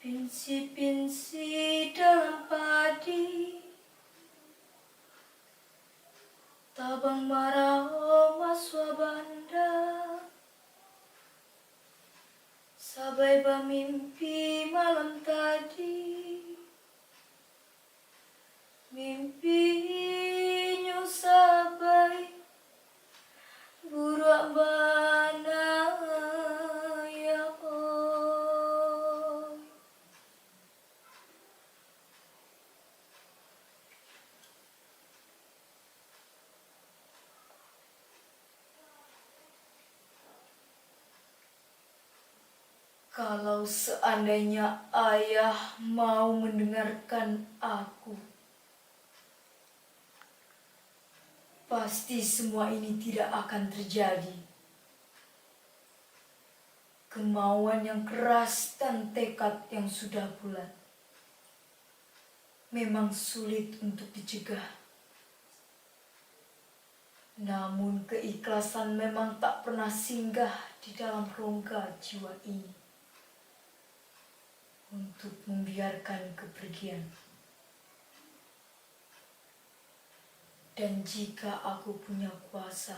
Pinsi-pinsi dalam padi, tabang marao maswabanda, sabai bermimpi malam tadi, mimpinya sabai burak bana ya oi. Kalau seandainya ayah mau mendengarkan aku, pasti semua ini tidak akan terjadi. Kemauan yang keras dan tekad yang sudah bulat memang sulit untuk dicegah. Namun keikhlasan memang tak pernah singgah di dalam rongga jiwa ini untuk membiarkan kepergian. Dan jika aku punya kuasa,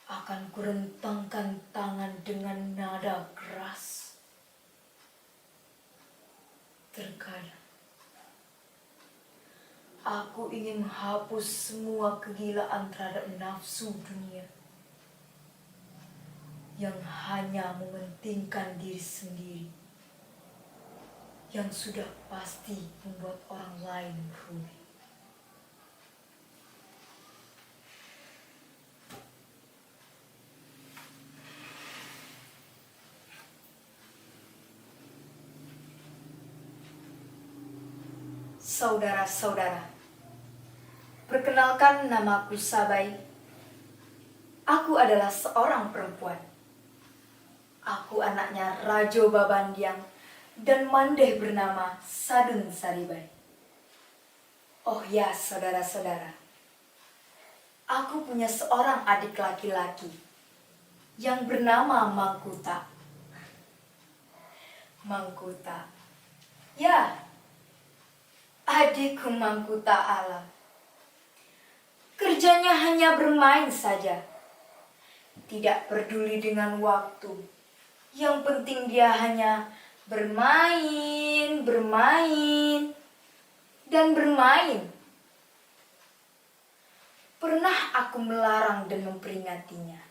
akan kurentangkan tangan dengan nada keras. Terkadang aku ingin menghapus semua kegilaan terhadap nafsu dunia yang hanya mementingkan diri sendiri, yang sudah pasti membuat orang lain rugi. Saudara-saudara, perkenalkan, namaku Sabai. Aku adalah seorang perempuan. Aku anaknya Rajo Babandiang dan mandeh bernama Sadun Saribai. Oh ya, saudara-saudara, aku punya seorang adik laki-laki yang bernama Mangkuta. Mangkuta, ya, adikku Mangkuta Alam. Kerjanya hanya bermain saja, tidak peduli dengan waktu. Yang penting dia hanya bermain, dan bermain. Pernah aku melarang dan memperingatinya.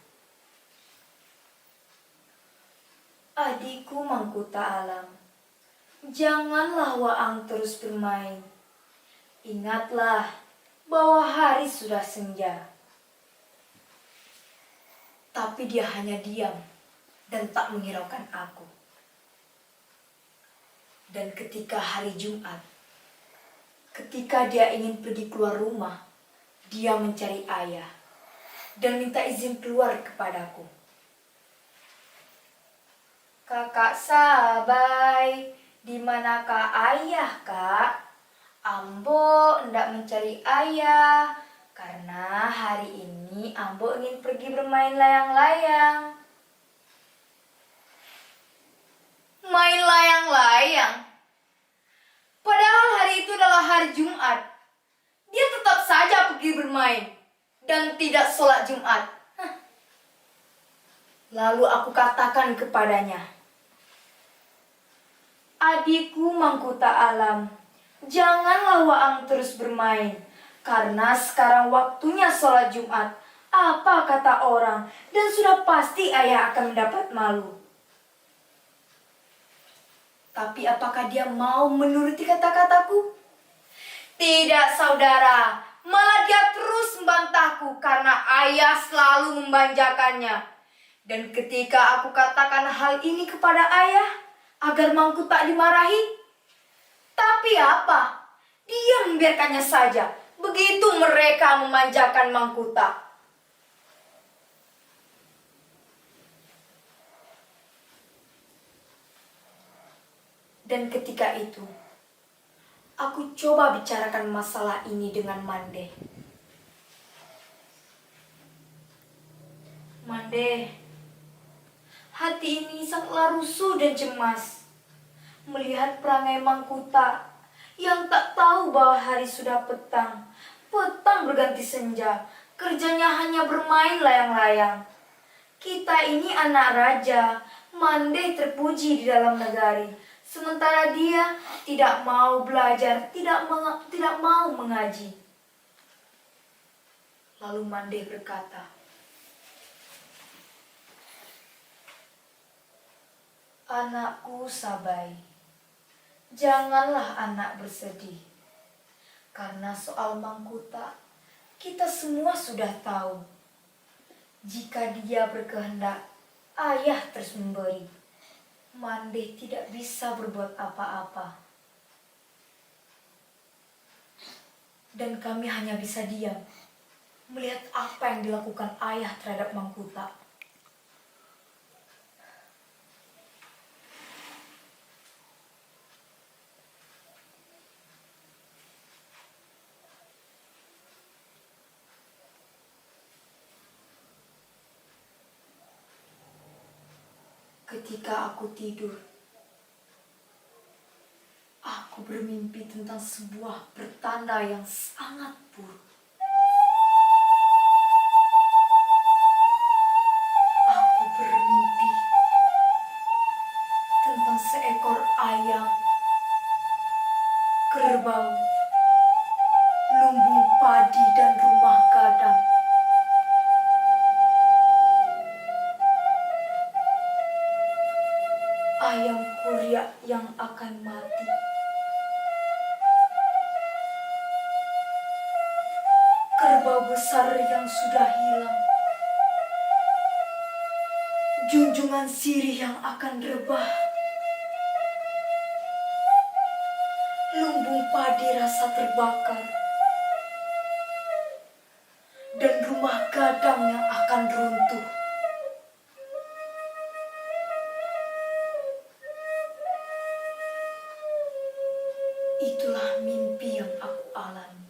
Adikku Mangkuta Alam, janganlah waang terus bermain. Ingatlah bahwa hari sudah senja. Tapi dia hanya diam dan tak menghiraukan aku. Dan ketika hari Jumat, ketika dia ingin pergi keluar rumah, dia mencari ayah dan minta izin keluar kepadaku. Kakak Sabai, di manakah ayah, Kak? Ambo hendak mencari ayah karena hari ini Ambo ingin pergi bermain layang-layang. Main layang-layang? Padahal hari itu adalah hari Jumat. Dia tetap saja pergi bermain dan tidak sholat Jumat. Lalu aku katakan kepadanya, adikku Mangkuta Alam, janganlah waang terus bermain, karena sekarang waktunya sholat Jumat. Apa kata orang, dan sudah pasti ayah akan mendapat malu. Tapi apakah dia mau menuruti kata-kataku? Tidak, saudara. Malah dia terus membantahku karena ayah selalu membanjakannya. Dan ketika aku katakan hal ini kepada ayah, agar Mangkuta dimarahi, tapi apa? Dia membiarkannya saja. Begitu mereka memanjakan Mangkuta. Dan ketika itu, aku coba bicarakan masalah ini dengan Mande. Mande, hati ini sangatlah rusuh dan cemas. Melihat perangai Mangkuta yang tak tahu bahwa hari sudah petang. Petang berganti senja, kerjanya hanya bermain layang-layang. Kita ini anak raja, mandeh terpuji di dalam negari. Sementara dia tidak mau belajar, tidak mau mengaji. Lalu Mandeh berkata, "Anakku Sabai, janganlah anak bersedih. Karena soal Mangkuta, kita semua sudah tahu. Jika dia berkehendak, ayah terus memberi. Mandeh tidak bisa berbuat apa-apa. Dan kami hanya bisa diam, melihat apa yang dilakukan ayah terhadap Mangkuta." Ketika aku tidur, aku bermimpi tentang sebuah pertanda yang sangat buruk. Aku bermimpi tentang seekor ayam, kerbau, lumbung padi, dan rumah gadang. Ayam kuria yang akan mati. Kerbau besar yang sudah hilang. Junjungan sirih yang akan rebah. Lumbung padi rasa terbakar. Dan rumah gadang yang akan runtuh. Itulah mimpi yang aku alami.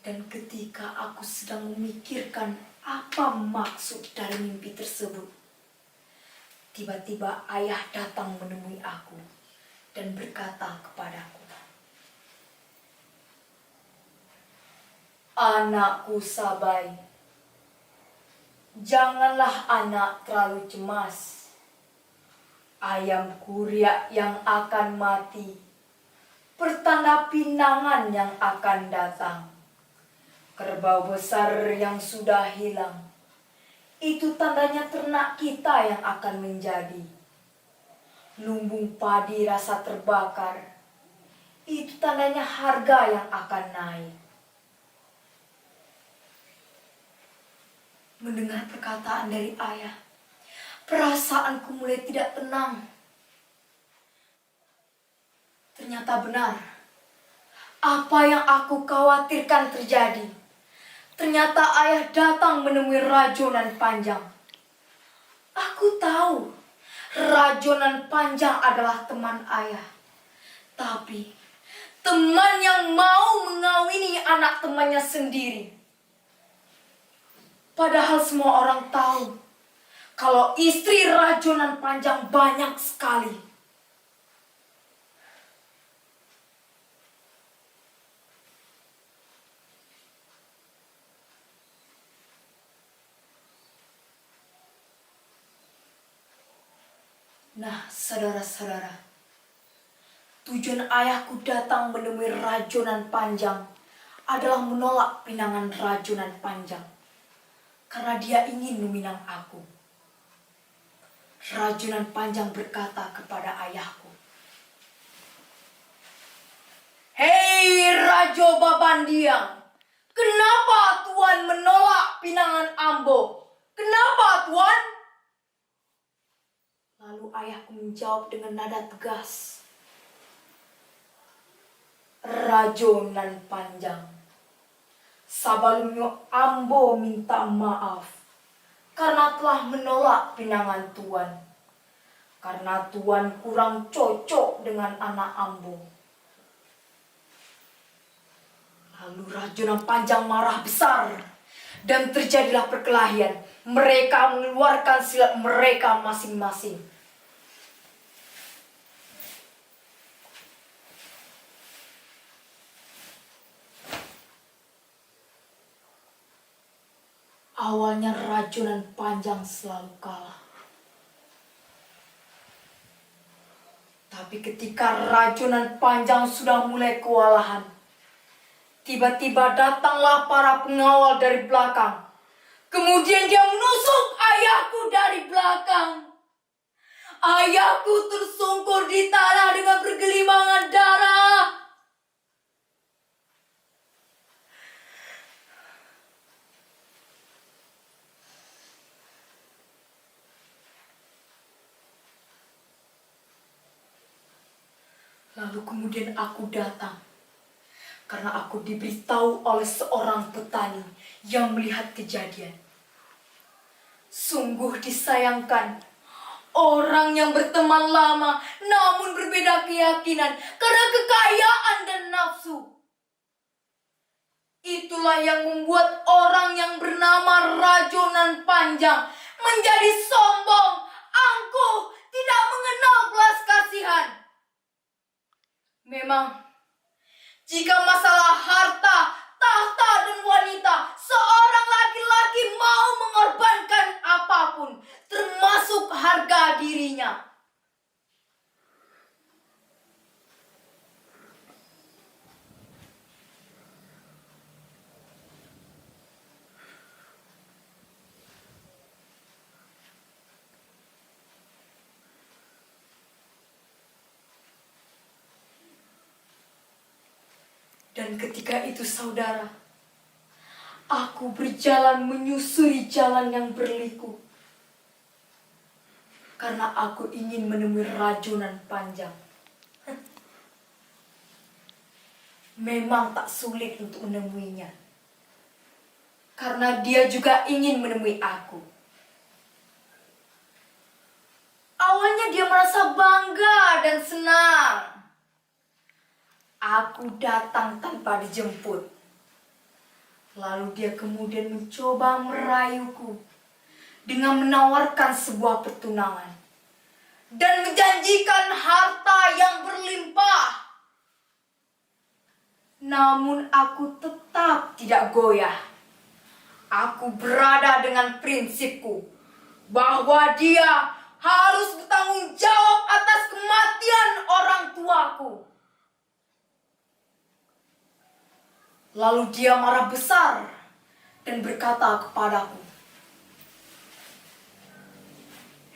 Dan ketika aku sedang memikirkan apa maksud dari mimpi tersebut, tiba-tiba ayah datang menemui aku dan berkata kepadaku, "Anakku Sabai, janganlah anak terlalu cemas. Ayam kuria yang akan mati, pertanda pinangan yang akan datang. Kerbau besar yang sudah hilang, itu tandanya ternak kita yang akan menjadi. Lumbung padi rasa terbakar, itu tandanya harga yang akan naik." Mendengar perkataan dari ayah, perasaanku mulai tidak tenang. Ternyata benar, apa yang aku khawatirkan terjadi. Ternyata ayah datang menemui Rajonan Panjang. Aku tahu Rajonan Panjang adalah teman ayah. Tapi teman yang mau mengawini anak temannya sendiri. Padahal semua orang tahu kalau istri Rajonan Panjang banyak sekali. Nah, saudara-saudara, tujuan ayahku datang menemui Rajonan Panjang adalah menolak pinangan Rajonan Panjang. Karena dia ingin meminang aku. Rajonan Panjang berkata kepada ayahku, "Hei Rajo Babandiang, kenapa Tuan menolak pinangan Ambo? Kenapa Tuan?" Lalu ayahku menjawab dengan nada tegas, "Rajonan Panjang, sebelumnya Ambo minta maaf karena telah menolak pinangan Tuan. Karena Tuan kurang cocok dengan anak Ambo." Lalu Rajonan Panjang marah besar dan terjadilah perkelahian. Mereka mengeluarkan silat mereka masing-masing. Awalnya rajunan panjang selalu kalah. Tapi ketika rajunan panjang sudah mulai kewalahan, tiba-tiba datanglah para pengawal dari belakang. Kemudian dia menusuk ayahku dari belakang. Ayahku tersungkur di tanah dengan bergelimangan darah. Lalu kemudian aku datang. Karena aku diberitahu oleh seorang petani yang melihat kejadian. Sungguh disayangkan, orang yang berteman lama namun berbeda keyakinan karena kekayaan dan nafsu. Itulah yang membuat orang yang bernama Rajunan Panjang menjadi sombong, angkuh, tidak mengenal belas kasihan. Memang, jika masalah harta, tahta, dan wanita, seorang laki-laki mau mengorbankan apapun, termasuk harga dirinya. Dan ketika itu saudara, aku berjalan menyusuri jalan yang berliku. Karena aku ingin menemui Rajunan Panjang. Memang tak sulit untuk menemuinya. Karena dia juga ingin menemui aku. Awalnya dia merasa bangga dan senang. Aku datang tanpa dijemput. Lalu dia kemudian mencoba merayuku dengan menawarkan sebuah pertunangan dan menjanjikan harta yang berlimpah. Namun aku tetap tidak goyah. Aku berada dengan prinsipku bahwa dia harus bertanggung jawab atas kematian orang tuaku. Lalu dia marah besar dan berkata kepadaku,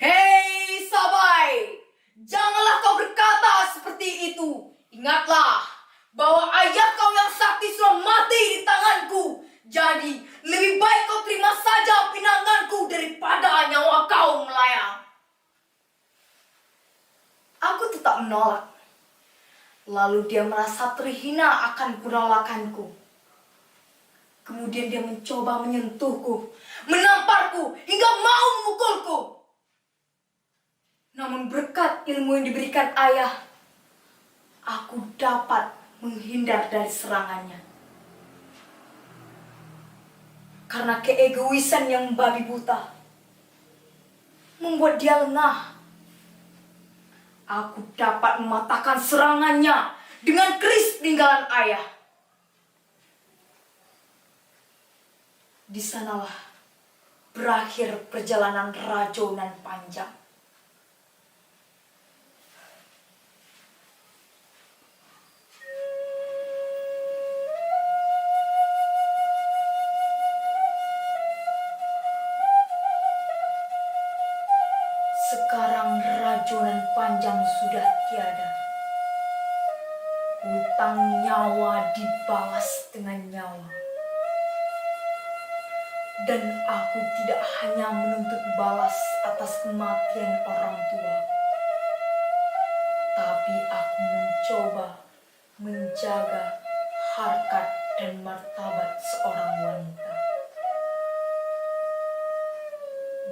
"Hei Sabai, janganlah kau berkata seperti itu. Ingatlah bahwa ayah kau yang sakti sudah mati di tanganku. Jadi lebih baik kau terima saja pinanganku daripada nyawa kau melayang." Aku tetap menolak. Lalu dia merasa terhina akan penolakanku. Kemudian dia mencoba menyentuhku, menamparku, hingga mau memukulku. Namun berkat ilmu yang diberikan ayah, aku dapat menghindar dari serangannya. Karena keegoisan yang babi buta membuat dia lengah. Aku dapat mematahkan serangannya dengan keris peninggalan ayah. Di sanalah berakhir perjalanan Rajunan Panjang. Sekarang Rajunan Panjang sudah tiada. Utang nyawa dibalas dengan nyawa. Dan aku tidak hanya menuntut balas atas kematian orang tua, tapi aku mencoba menjaga harkat dan martabat seorang wanita.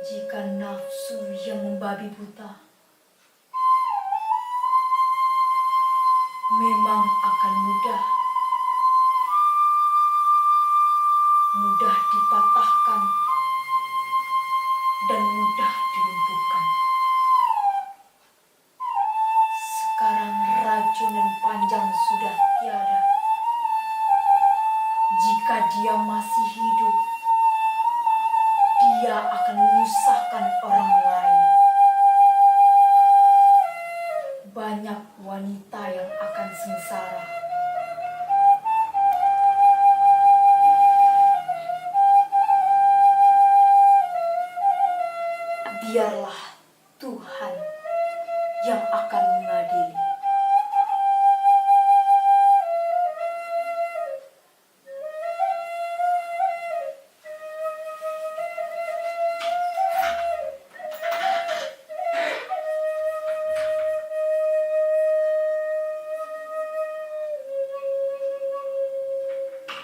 Jika nafsu yang membabi buta memang akan mudah dipatahkan dan mudah dilumpuhkan. Sekarang Rajunan Panjang sudah tiada. Jika dia masih hidup, biarlah Tuhan yang akan mengadili.